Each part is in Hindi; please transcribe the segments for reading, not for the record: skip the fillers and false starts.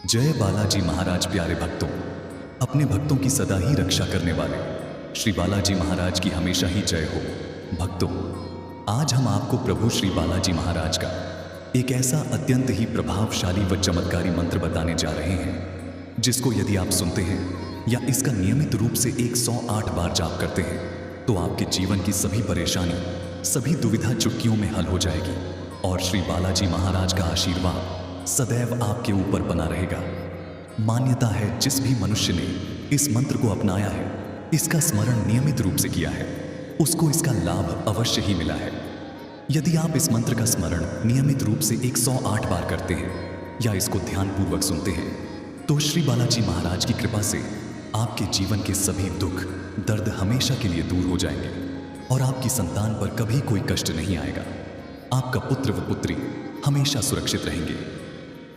जय बालाजी महाराज। प्यारे भक्तों, अपने भक्तों की सदा ही रक्षा करने वाले श्री बालाजी महाराज की हमेशा ही जय हो। भक्तों, आज हम आपको प्रभु श्री बालाजी महाराज का एक ऐसा अत्यंत ही प्रभावशाली व चमत्कारी मंत्र बताने जा रहे हैं, जिसको यदि आप सुनते हैं या इसका नियमित रूप से 108 बार जाप करते हैं तो आपके जीवन की सभी परेशानी, सभी दुविधा चुटकियों में हल हो जाएगी और श्री बालाजी महाराज का आशीर्वाद सदैव आपके ऊपर बना रहेगा। मान्यता है, जिस भी मनुष्य ने इस मंत्र को अपनाया है, इसका स्मरण नियमित रूप से किया है, उसको इसका लाभ अवश्य ही मिला है। यदि आप इस मंत्र का स्मरण नियमित रूप से 108 बार करते हैं या इसको ध्यानपूर्वक सुनते हैं तो श्री बालाजी महाराज की कृपा से आपके जीवन के सभी दुख दर्द हमेशा के लिए दूर हो जाएंगे और आपकी संतान पर कभी कोई कष्ट नहीं आएगा। आपका पुत्र व पुत्री हमेशा सुरक्षित रहेंगे।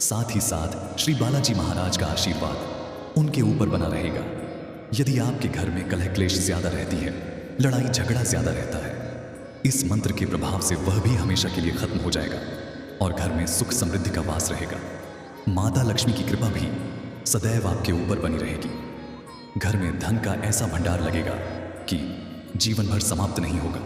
साथ ही साथ श्री बालाजी महाराज का आशीर्वाद उनके ऊपर बना रहेगा। यदि आपके घर में कलह क्लेश ज्यादा रहती है, लड़ाई झगड़ा ज्यादा रहता है, इस मंत्र के प्रभाव से वह भी हमेशा के लिए खत्म हो जाएगा और घर में सुख समृद्धि का वास रहेगा। माता लक्ष्मी की कृपा भी सदैव आपके ऊपर बनी रहेगी। घर में धन का ऐसा भंडार लगेगा कि जीवन भर समाप्त नहीं होगा।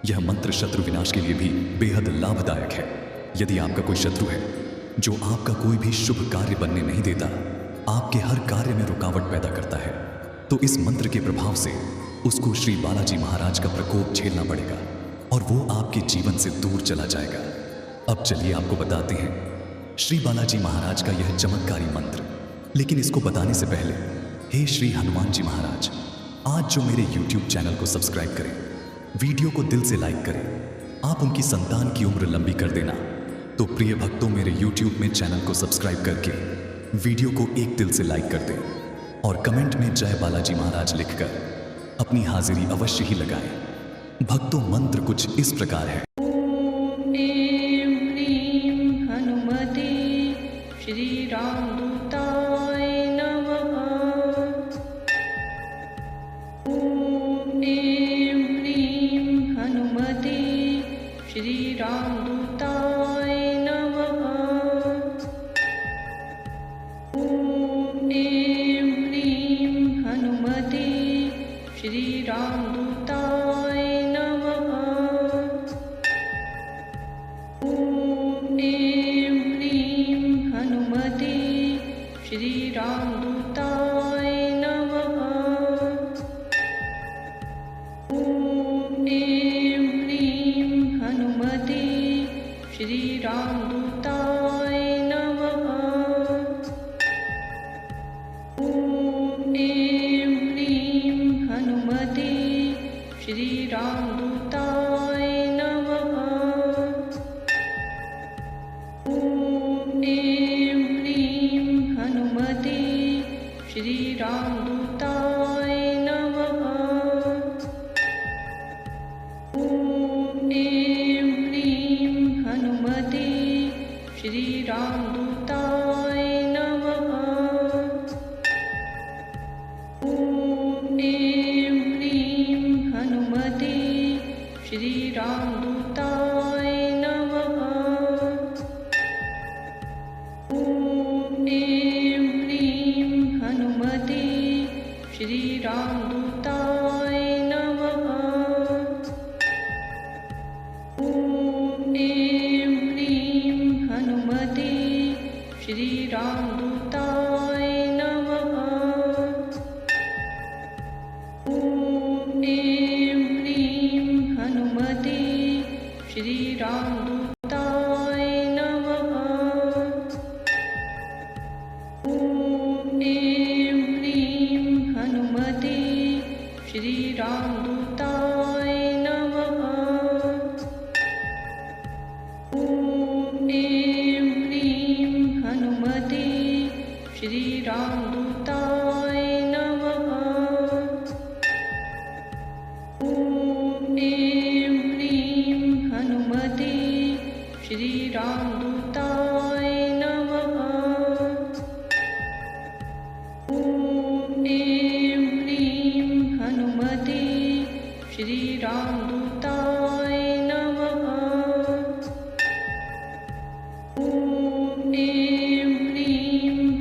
यह मंत्र शत्रु विनाश के लिए भी बेहद लाभदायक है। यदि आपका कोई शत्रु है जो आपका कोई भी शुभ कार्य बनने नहीं देता, आपके हर कार्य में रुकावट पैदा करता है, तो इस मंत्र के प्रभाव से उसको श्री बालाजी महाराज का प्रकोप झेलना पड़ेगा और वो आपके जीवन से दूर चला जाएगा। अब चलिए आपको बताते हैं श्री बालाजी महाराज का यह चमत्कारी मंत्र। लेकिन इसको बताने से पहले, हे श्री हनुमान जी महाराज, आज जो मेरे YouTube चैनल को सब्सक्राइब करें, वीडियो को दिल से लाइक करें, आप उनकी संतान की उम्र लंबी कर देना। तो प्रिय भक्तों, मेरे YouTube में चैनल को सब्सक्राइब करके वीडियो को एक दिल से लाइक कर दें और कमेंट में जय बालाजी महाराज लिखकर अपनी हाजिरी अवश्य ही लगाएं। भक्तों, मंत्र कुछ इस प्रकार है। ओम ऐं ह्रीं हनुमते श्री रामदूताय नमः। ओम ऐं ह्रीं हनुमते श्री रामदूताय नमः। ओम ऐं ह्रीं हनुमते श्री रामदूताय नमः। ओम ऐं ह्रीं हनुमते श्री रामदूताय नमः। ओम ऐं ह्रीं हनुमते श्री रामदूताय नमः। ओम ऐं ह्रीं हनुमते श्री रामदूताय नमः। ओम ऐं ह्रीं हनुमते श्री रामदूताय नमः। ओम ऐं ह्रीं हनुमते श्री रामदूताय नमः। ओम ऐं ह्रीं हनुमते श्री रामदूताय नमः। ओम ऐं ह्रीं हनुमते श्री रामदूताय नमः। ओम ऐं ह्रीं हनुमते श्री रामदूताय नमः। ओम ऐं ह्रीं हनुमते श्री रामदूताय नमः। ओम ऐं ह्रीं हनुमते श्री रामदूताय नमः। ओम ऐं ह्रीं हनुमते श्री रामदूताय नमः। ओम ऐं ह्रीं हनुमते श्री रामदूताय नमः। ओम ऐं ह्रीं हनुमते श्री रामदूताय नमः। ओम ऐं ह्रीं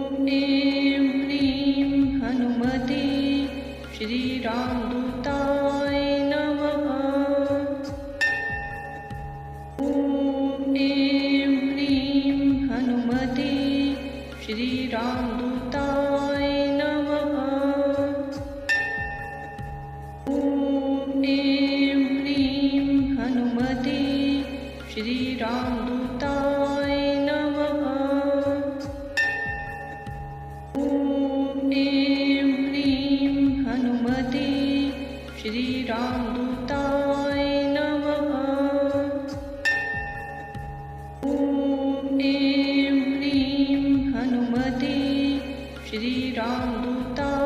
श्रीरामदूताय नमः। ॐ ऐं ह्रीं हनुमते श्रीरामदूताय नमः। ॐ ऐं ह्रीं हनुमते श्रीरामदूताय नमः। ॐ ऐं ह्रीं हनुमते श्रीरामदूताय नमः। ॐ ऐं ह्रीं हनुमते श्रीरामदूताय